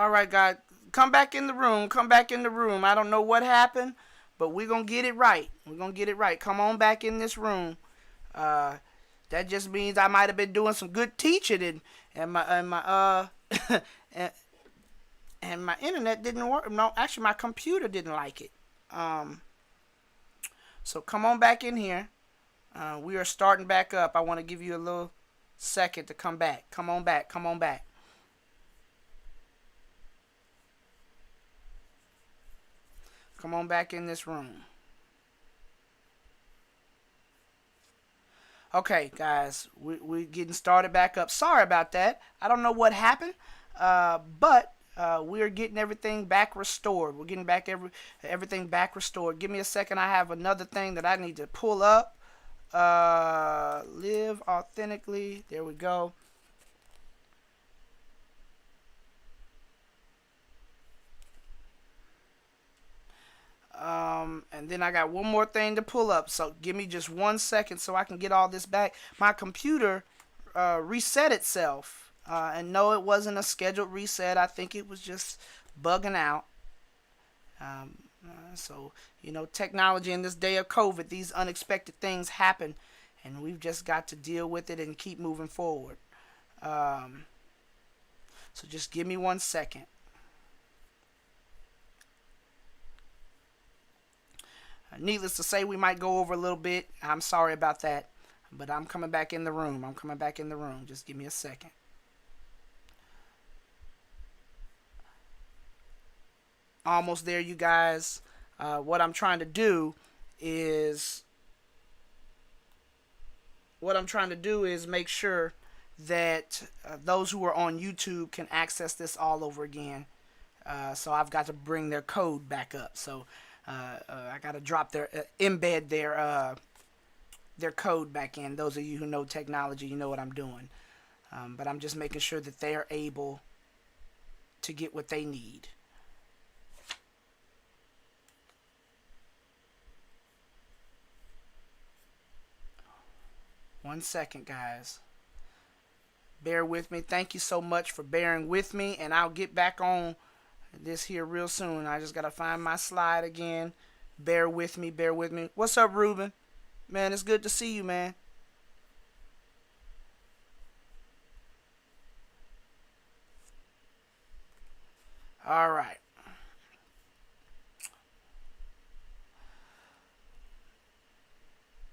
All right, guys, come back in the room. Come back in the room. I don't know what happened, but we're gonna get it right. We're gonna get it right. Come on back in this room. Uh, that just means I might have been doing some good teaching, and my and, and my internet didn't work. No, actually, my computer didn't like it. Um, so come on back in here. We are starting back up. I want to give you a little second to come back. Come on back. Come on back. Come on back in this room. Okay, guys, we're getting started back up. Sorry about that. I don't know what happened, but we're getting everything back restored. We're getting back everything back restored. Give me a second. I have another thing that I need to pull up. Live authentically. There we go. And then I got one more thing to pull up. So give me just 1 second so I can get all this back. My computer reset itself. And no, it wasn't a scheduled reset. I think it was just bugging out. So, technology in this day of COVID, these unexpected things happen. And we've just got to deal with it and keep moving forward. So just give me 1 second. Needless to say, we might go over a little bit. I'm sorry about that. But I'm coming back in the room. I'm coming back in the room. Just give me a second. Almost there, you guys. What I'm trying to do is make sure that those who are on YouTube can access this all over again. So I've got to bring their code back up. So I got to embed their code back in. Those of you who know technology, you know what I'm doing. But I'm just making sure that they are able to get what they need. One second, guys. Bear with me. Thank you so much for bearing with me, and I'll get back on this here real soon. I just gotta find my slide again. Bear with me. Bear with me. What's up, Ruben? Man, it's good to see you, man. All right.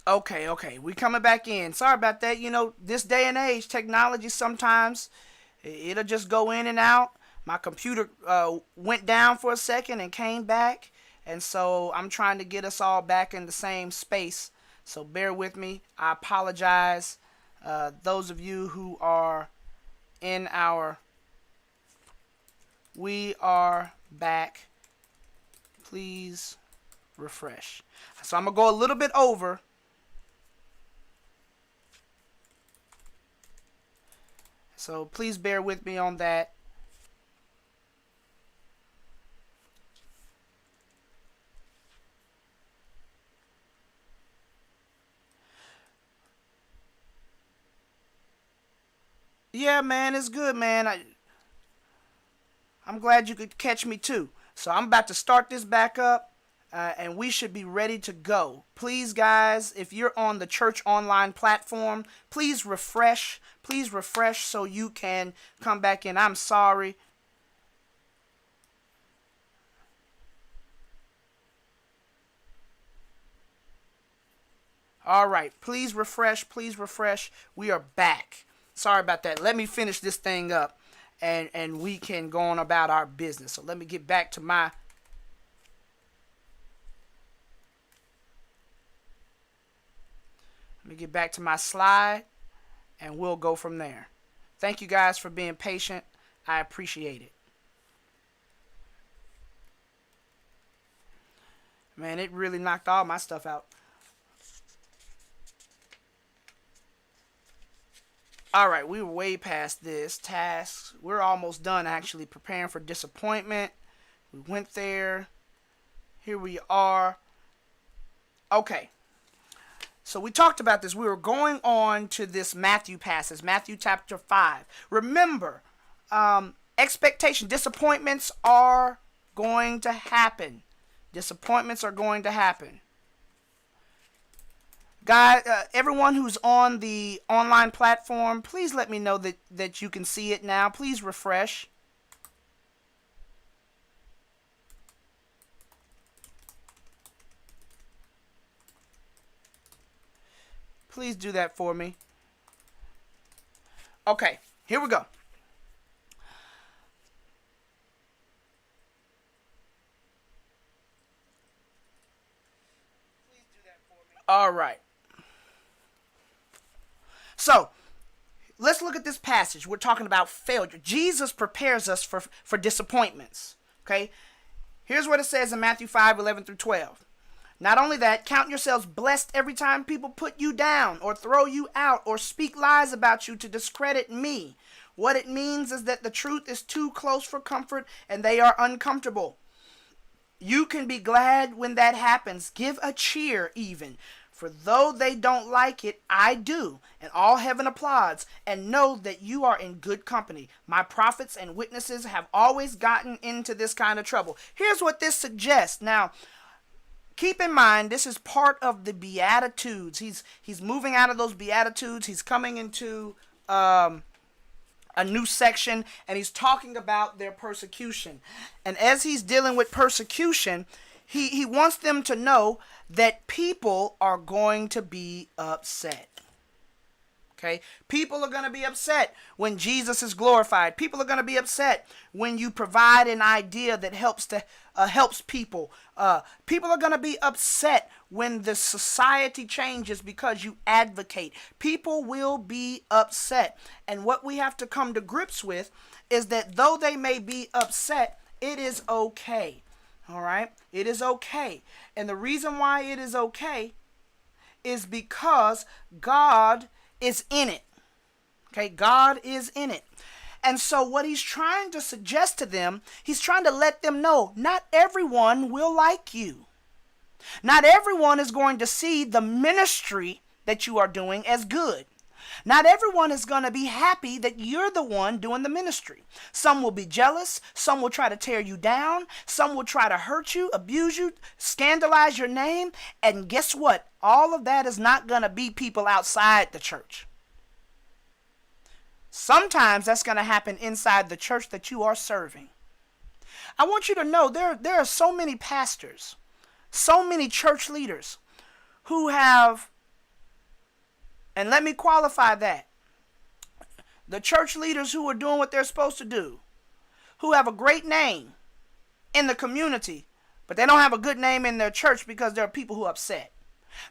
Okay. We coming back in. Sorry about that. This day and age, technology sometimes it'll just go in and out. My computer went down for a second and came back, and so I'm trying to get us all back in the same space. So bear with me. I apologize. Those of you who are in our, we are back. Please refresh. So I'm gonna go a little bit over. So please bear with me on that. Yeah, man, it's good, man. I'm glad you could catch me too. So I'm about to start this back up, and we should be ready to go. Please, guys, if you're on the church online platform, please refresh. Please refresh so you can come back in. I'm sorry. All right, please refresh. Please refresh. We are back. Sorry about that. Let me finish this thing up, and we can go on about our business. So let me get back to my slide, and we'll go from there. Thank you guys for being patient. I appreciate it. Man, it really knocked all my stuff out. All right, we were way past this task. We're almost done actually preparing for disappointment. We went there. Here we are. Okay. So we talked about this. We were going on to this Matthew passage, Matthew chapter 5. Remember, Expectation. Disappointments are going to happen. Disappointments are going to happen. Guys, everyone who's on the online platform, please let me know that you can see it now. Please refresh. Please do that for me. Okay, here we go. All right. So, let's look at this passage. We're talking about failure. Jesus prepares us for disappointments. Okay? Here's what it says in Matthew 5:11-12. Not only that, count yourselves blessed every time people put you down or throw you out or speak lies about you to discredit me. What it means is that the truth is too close for comfort and they are uncomfortable. You can be glad when that happens. Give a cheer even. For though they don't like it, I do, and all heaven applauds, and know that you are in good company. My prophets and witnesses have always gotten into this kind of trouble. Here's what this suggests. Now, keep in mind, this is part of the Beatitudes. He's moving out of those Beatitudes. He's coming into a new section, and he's talking about their persecution. And as he's dealing with persecution, he wants them to know that people are going to be upset. Okay? People are going to be upset when Jesus is glorified. People are going to be upset when you provide an idea that helps people. People are going to be upset when the society changes because you advocate. People will be upset. And what we have to come to grips with is that though they may be upset, it is okay. All right? It is okay. And the reason why it is okay is because God is in it. Okay? God is in it. And so what he's trying to suggest to them, he's trying to let them know not everyone will like you. Not everyone is going to see the ministry that you are doing as good. Not everyone is going to be happy that you're the one doing the ministry. Some will be jealous. Some will try to tear you down. Some will try to hurt you, abuse you, scandalize your name. And guess what? All of that is not going to be people outside the church. Sometimes that's going to happen inside the church that you are serving. I want you to know there are so many pastors, so many church leaders who have, and let me qualify that, the church leaders who are doing what they're supposed to do, who have a great name in the community, but they don't have a good name in their church because there are people who are upset.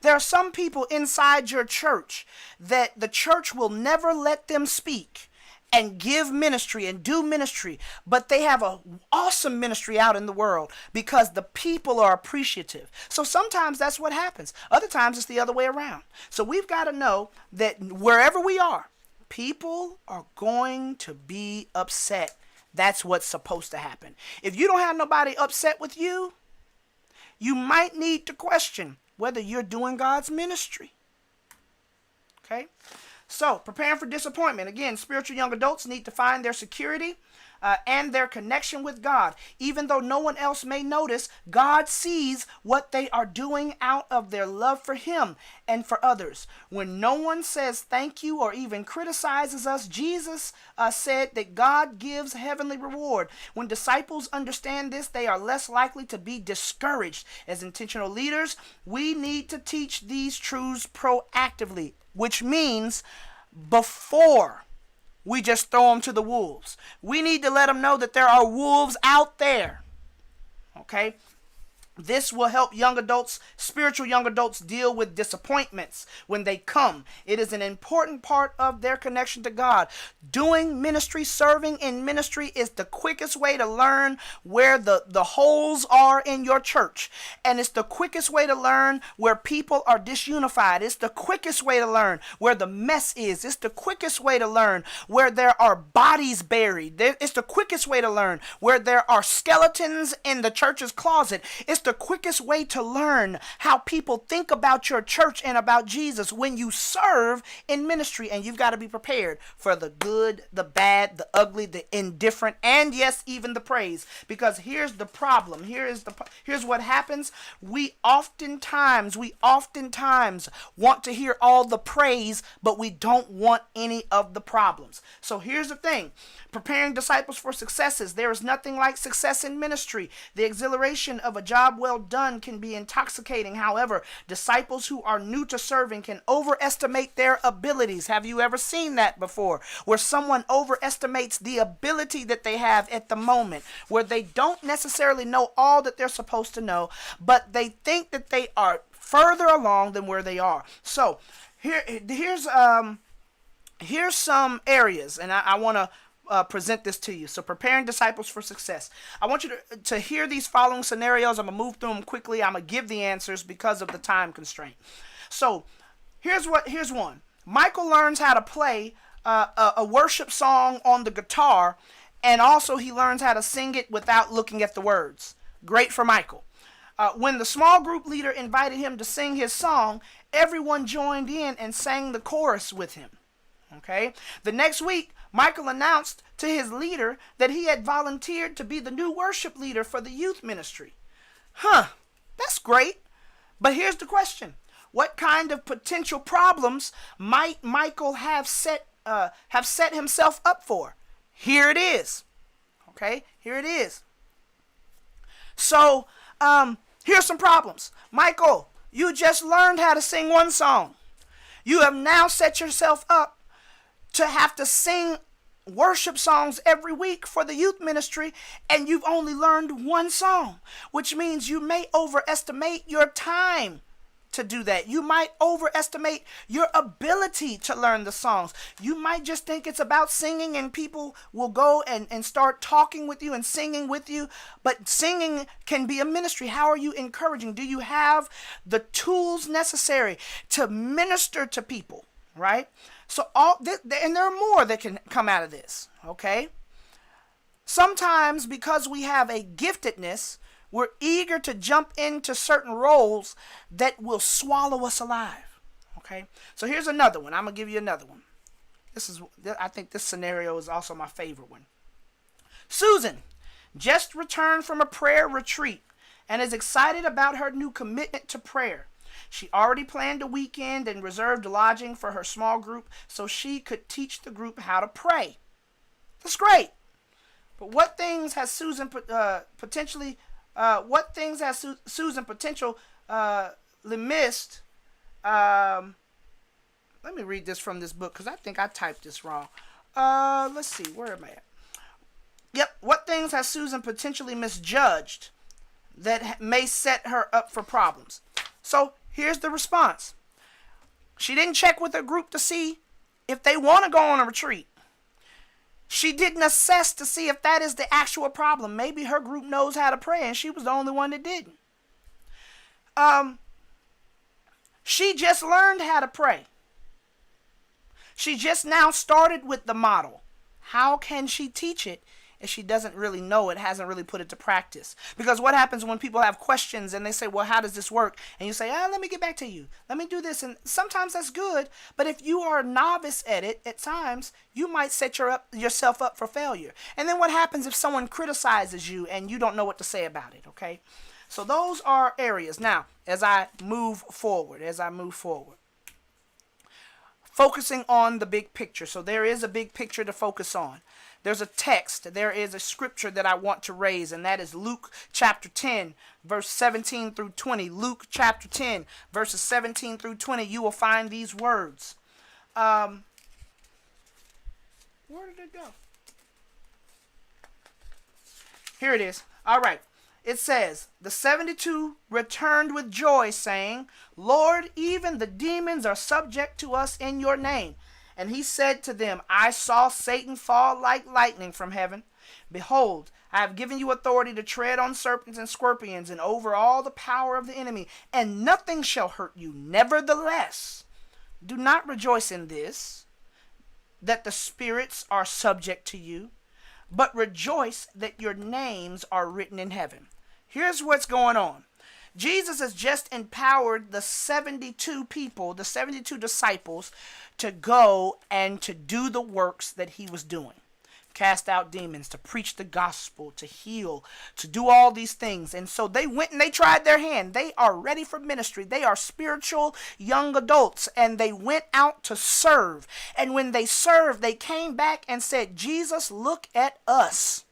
There are some people inside your church that the church will never let them speak and give ministry and do ministry, but they have an awesome ministry out in the world because the people are appreciative. So sometimes that's what happens. Other times it's the other way around. So we've got to know that wherever we are, people are going to be upset. That's what's supposed to happen. If you don't have nobody upset with you, you might need to question whether you're doing God's ministry. Okay? So, preparing for disappointment. Again, spiritual young adults need to find their security and their connection with God. Even though no one else may notice, God sees what they are doing out of their love for Him and for others. When no one says thank you or even criticizes us, Jesus said that God gives heavenly reward. When disciples understand this, they are less likely to be discouraged. As intentional leaders, we need to teach these truths proactively, which means before we just throw them to the wolves. We need to let them know that there are wolves out there. Okay? This will help young adults, spiritual young adults, deal with disappointments when they come. It is an important part of their connection to God. Doing ministry, serving in ministry is the quickest way to learn where the holes are in your church. And it's the quickest way to learn where people are disunified. It's the quickest way to learn where the mess is. It's the quickest way to learn where there are bodies buried. It's the quickest way to learn where there are skeletons in the church's closet. It's the quickest way to learn how people think about your church and about Jesus when you serve in ministry. And you've got to be prepared for the good, the bad, the ugly, the indifferent, and yes, even the praise. Because here's the problem. Here's what happens. We oftentimes want to hear all the praise, but we don't want any of the problems. So here's the thing. Preparing disciples for successes. There is nothing like success in ministry. The exhilaration of a job well done can be intoxicating. However, disciples who are new to serving can overestimate their abilities. Have you ever seen that before? Where someone overestimates the ability that they have at the moment, where they don't necessarily know all that they're supposed to know, but they think that they are further along than where they are. So here's some areas, and I want to present this to you. So preparing disciples for success. I want you to hear these following scenarios. I'm going to move through them quickly. I'm going to give the answers because of the time constraint. So here's one. Michael learns how to play a worship song on the guitar, and also he learns how to sing it without looking at the words. Great for Michael. When the small group leader invited him to sing his song, everyone joined in and sang the chorus with him. Okay. The next week, Michael announced to his leader that he had volunteered to be the new worship leader for the youth ministry. That's great. But here's the question. What kind of potential problems might Michael have set himself up for? Here it is. Okay, here it is. So, here's some problems. Michael, you just learned how to sing one song. You have now set yourself up to have to sing worship songs every week for the youth ministry, and you've only learned one song, which means you may overestimate your time to do that. You might overestimate your ability to learn the songs. You might just think it's about singing and people will go and start talking with you and singing with you, but singing can be a ministry. How are you encouraging? Do you have the tools necessary to minister to people, right? So and there are more that can come out of this, okay? Sometimes because we have a giftedness, we're eager to jump into certain roles that will swallow us alive, okay? So here's another one. I'm going to give you another one. I think this scenario is also my favorite one. Susan just returned from a prayer retreat and is excited about her new commitment to prayer. She already planned a weekend and reserved lodging for her small group so she could teach the group how to pray. That's great. But what things has Susan potentially missed? Let me read this from this book because I think I typed this wrong. Let's see. Where am I at? Yep. What things has Susan potentially misjudged that may set her up for problems? So here's the response. She didn't check with her group to see if they want to go on a retreat. She didn't assess to see if that is the actual problem. Maybe her group knows how to pray and she was the only one that didn't. She just learned how to pray. She just now started with the model. How can she teach it if she doesn't really know it, hasn't really put it to practice? Because what happens when people have questions and they say, well, how does this work? And you say, let me get back to you. Let me do this. And sometimes that's good. But if you are a novice at it, at times, you might set yourself up for failure. And then what happens if someone criticizes you and you don't know what to say about it, okay? So those are areas. Now, as I move forward, focusing on the big picture. So there is a big picture to focus on. There's a text, there is a scripture that I want to raise, and that is Luke chapter 10, verse 17 through 20. Luke chapter 10, verses 17 through 20, you will find these words. Where did it go? Here it is. All right. It says, the 72 returned with joy, saying, Lord, even the demons are subject to us in your name. And he said to them, I saw Satan fall like lightning from heaven. Behold, I have given you authority to tread on serpents and scorpions and over all the power of the enemy, and nothing shall hurt you. Nevertheless, do not rejoice in this, that the spirits are subject to you, but rejoice that your names are written in heaven. Here's what's going on. Jesus has just empowered the 72 people, the 72 disciples, to go and to do the works that he was doing. Cast out demons, to preach the gospel, to heal, to do all these things. And so they went and they tried their hand. They are ready for ministry. They are spiritual young adults, and they went out to serve. And when they served, they came back and said, Jesus, look at us.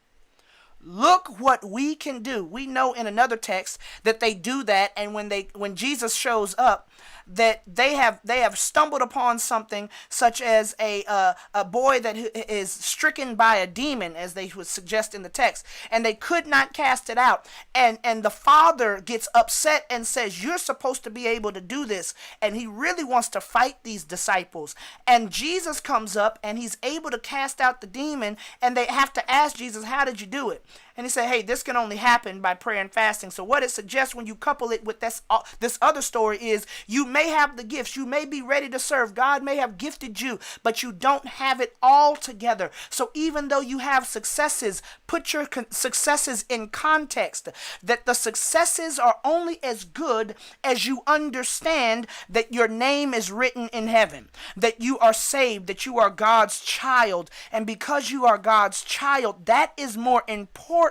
Look what we can do. We know in another text that they do that, and when Jesus shows up, that they have stumbled upon something such as a boy that is stricken by a demon, as they would suggest in the text, and they could not cast it out. And the father gets upset and says, you're supposed to be able to do this, and he really wants to fight these disciples. And Jesus comes up and he's able to cast out the demon, and they have to ask Jesus, how did you do it? And he said, hey, this can only happen by prayer and fasting. So what it suggests when you couple it with this other story is, you may have the gifts. You may be ready to serve. God may have gifted you, but you don't have it all together. So even though you have successes, put your successes in context, that the successes are only as good as you understand that your name is written in heaven, that you are saved, that you are God's child. And because you are God's child, that is more important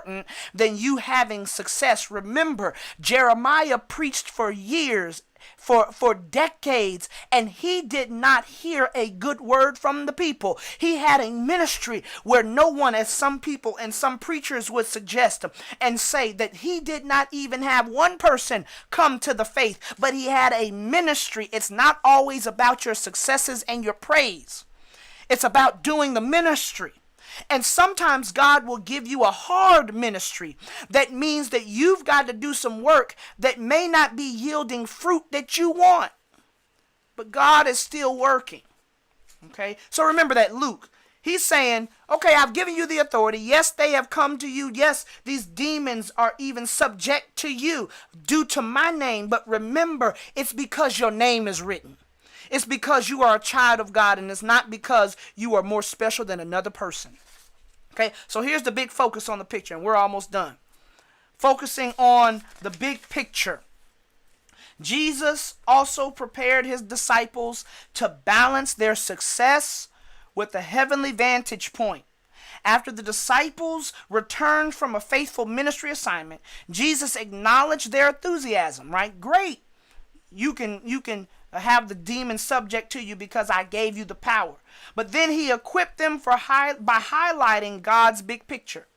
than you having success. Remember, Jeremiah preached for years, for decades, and he did not hear a good word from the people. He had a ministry where no one, as some people and some preachers would suggest and say, that he did not even have one person come to the faith, but he had a ministry. It's not always about your successes and your praise. It's about doing the ministry. And sometimes God will give you a hard ministry. That means that you've got to do some work that may not be yielding fruit that you want. But God is still working. Okay? So remember that Luke, he's saying, okay, I've given you the authority. Yes, they have come to you. Yes, these demons are even subject to you due to my name. But remember, it's because your name is written. It's because you are a child of God, and it's not because you are more special than another person. Okay, so here's the big focus on the picture, and we're almost done. Focusing on the big picture. Jesus also prepared his disciples to balance their success with a heavenly vantage point. After the disciples returned from a faithful ministry assignment, Jesus acknowledged their enthusiasm, right? Great. You can have the demon subject to you because I gave you the power. But then he equipped them by highlighting God's big picture.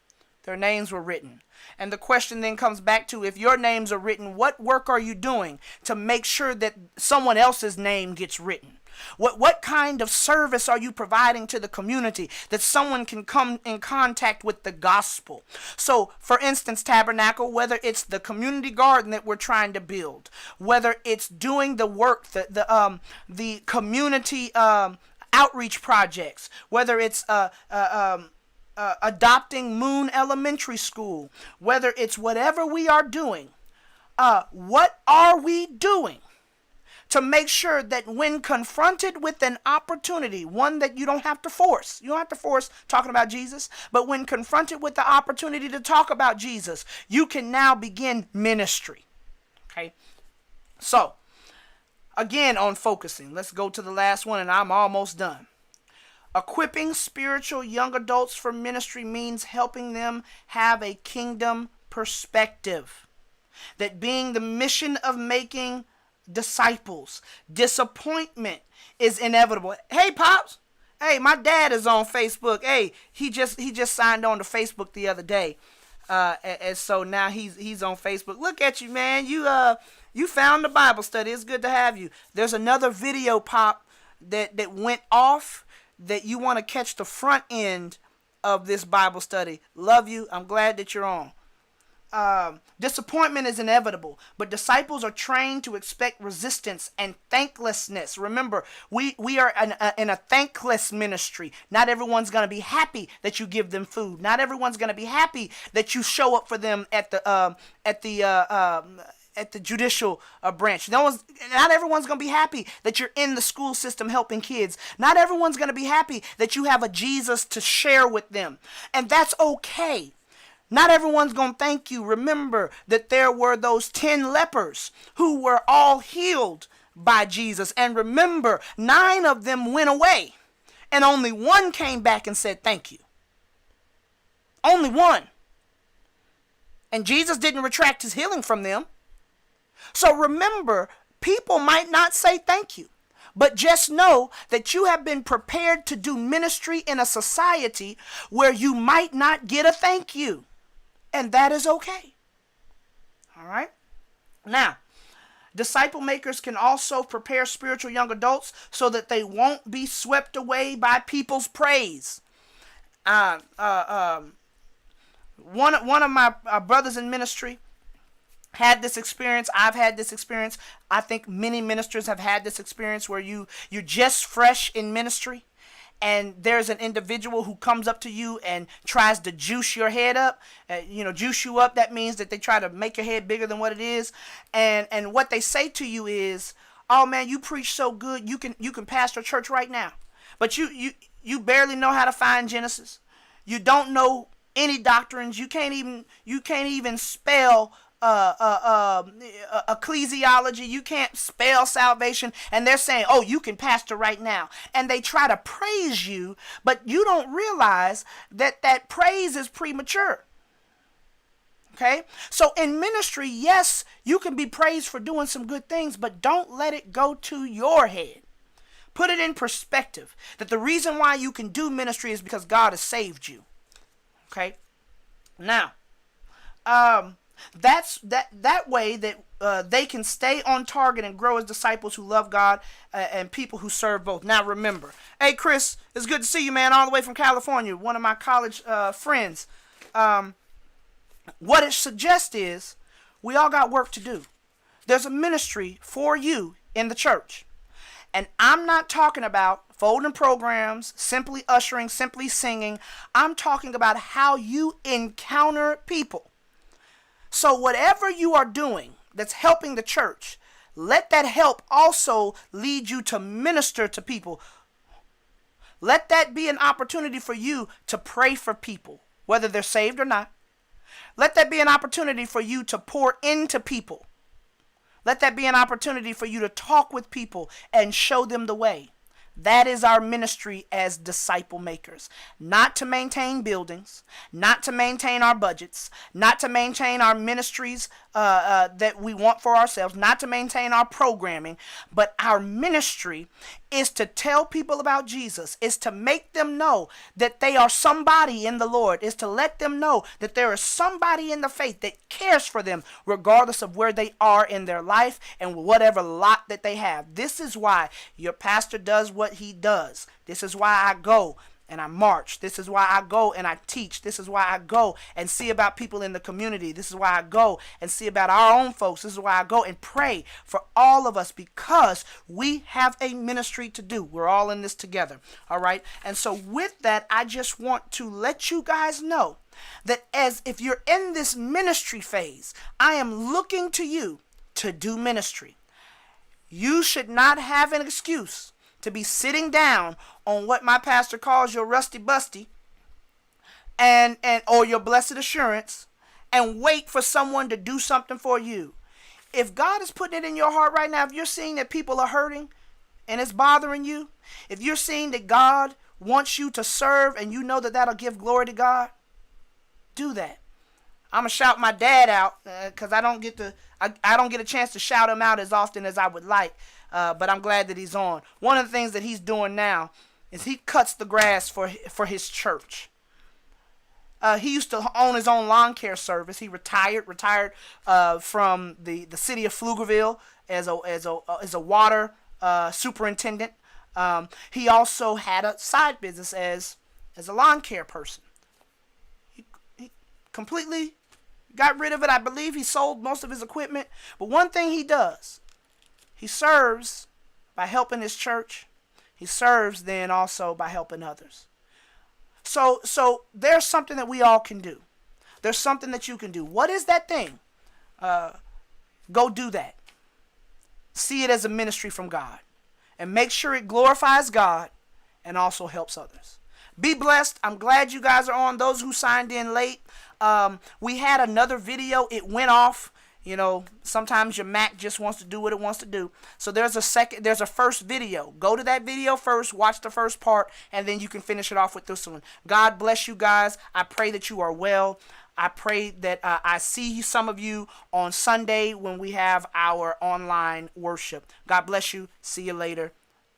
Their names were written. And the question then comes back to, if your names are written, what work are you doing to make sure that someone else's name gets written? What kind of service are you providing to the community that someone can come in contact with the gospel? So, for instance, Tabernacle, whether it's the community garden that we're trying to build, whether it's doing the work, the community outreach projects, whether it's adopting Moon Elementary School, whether it's whatever we are doing, what are we doing to make sure that when confronted with an opportunity, one that you don't have to force talking about Jesus, but when confronted with the opportunity to talk about Jesus, you can now begin ministry. Okay? So, again on focusing, let's go to the last one and I'm almost done. Equipping spiritual young adults for ministry means helping them have a kingdom perspective. That being the mission of making disciples, disappointment is inevitable. Hey, Pops. Hey, my dad is on Facebook. Hey, he just signed on to Facebook the other day. And so now he's on Facebook. Look at you, man. You found the Bible study. It's good to have you. There's another video, Pop, that went off that you want to catch the front end of this Bible study. Love you. I'm glad that you're on. Disappointment is inevitable, but disciples are trained to expect resistance and thanklessness. Remember, we are in a thankless ministry. Not everyone's going to be happy that you give them food. Not everyone's going to be happy that you show up for them at the judicial branch. Not everyone's going to be happy that you're in the school system helping kids. Not everyone's going to be happy that you have a Jesus to share with them. And that's okay. Not everyone's going to thank you. Remember that there were those 10 lepers who were all healed by Jesus. And remember, 9 of them went away and only 1 came back and said thank you. Only 1. And Jesus didn't retract his healing from them. So remember, people might not say thank you. But just know that you have been prepared to do ministry in a society where you might not get a thank you. And that is okay. All right. Now, disciple makers can also prepare spiritual young adults so that they won't be swept away by people's praise. One of my brothers in ministry had this experience. I've had this experience. I think many ministers have had this experience where you're just fresh in ministry. And there's an individual who comes up to you and tries to juice your head up. Juice you up. That means that they try to make your head bigger than what it is. And what they say to you is, "Oh man, you preach so good. You can pastor a church right now, but you barely know how to find Genesis. You don't know any doctrines. You can't even spell ecclesiology. You can't spell salvation." And they're saying, "Oh, you can pastor right now." And they try to praise you, but you don't realize that praise is premature. Okay? So in ministry, yes, you can be praised for doing some good things, but don't let it go to your head. Put it in perspective that the reason why you can do ministry is because God has saved you. Okay? Now, that's that way that they can stay on target and grow as disciples who love God and people who serve both. Now remember, hey Chris, it's good to see you, man, all the way from California, one of my college friends. What it suggests is we all got work to do. There's a ministry for you in the church. And I'm not talking about folding programs, simply ushering, simply singing. I'm talking about how you encounter people. So whatever you are doing that's helping the church, let that help also lead you to minister to people. Let that be an opportunity for you to pray for people, whether they're saved or not. Let that be an opportunity for you to pour into people. Let that be an opportunity for you to talk with people and show them the way. That is our ministry as disciple makers. Not to maintain buildings, not to maintain our budgets, not to maintain our ministries that we want for ourselves, not to maintain our programming, but our ministry is to tell people about Jesus, is to make them know that they are somebody in the Lord, is to let them know that there is somebody in the faith that cares for them regardless of where they are in their life and whatever lot that they have. This is why your pastor does what he does. This is why I go and I march. This is why I go and I teach. This is why I go and see about people in the community. This is why I go and see about our own folks. This is why I go and pray for all of us, because we have a ministry to do. We're all in this together. All right. And so with that, I just want to let you guys know that as if you're in this ministry phase, I am looking to you to do ministry. You should not have an excuse to be sitting down on what my pastor calls your rusty busty and or your blessed assurance and wait for someone to do something for you. If God is putting it in your heart right now, if you're seeing that people are hurting and it's bothering you, if you're seeing that God wants you to serve and you know that that'll give glory to God, do that. I'm gonna shout my dad out because I don't get a chance to shout him out as often as I would like. But I'm glad that he's on. One of the things that he's doing now is he cuts the grass for his church. He used to own his own lawn care service. He retired from the city of Pflugerville as a water superintendent. He also had a side business as a lawn care person. He completely got rid of it. I believe he sold most of his equipment. But one thing he does, he serves by helping his church. He serves then also by helping others. So there's something that we all can do. There's something that you can do. What is that thing? Go do that. See it as a ministry from God. And make sure it glorifies God and also helps others. Be blessed. I'm glad you guys are on. Those who signed in late, we had another video. It went off. You know, sometimes your Mac just wants to do what it wants to do. So there's a first video. Go to that video first, watch the first part, and then you can finish it off with this one. God bless you guys. I pray that you are well. I pray that I see some of you on Sunday when we have our online worship. God bless you. See you later.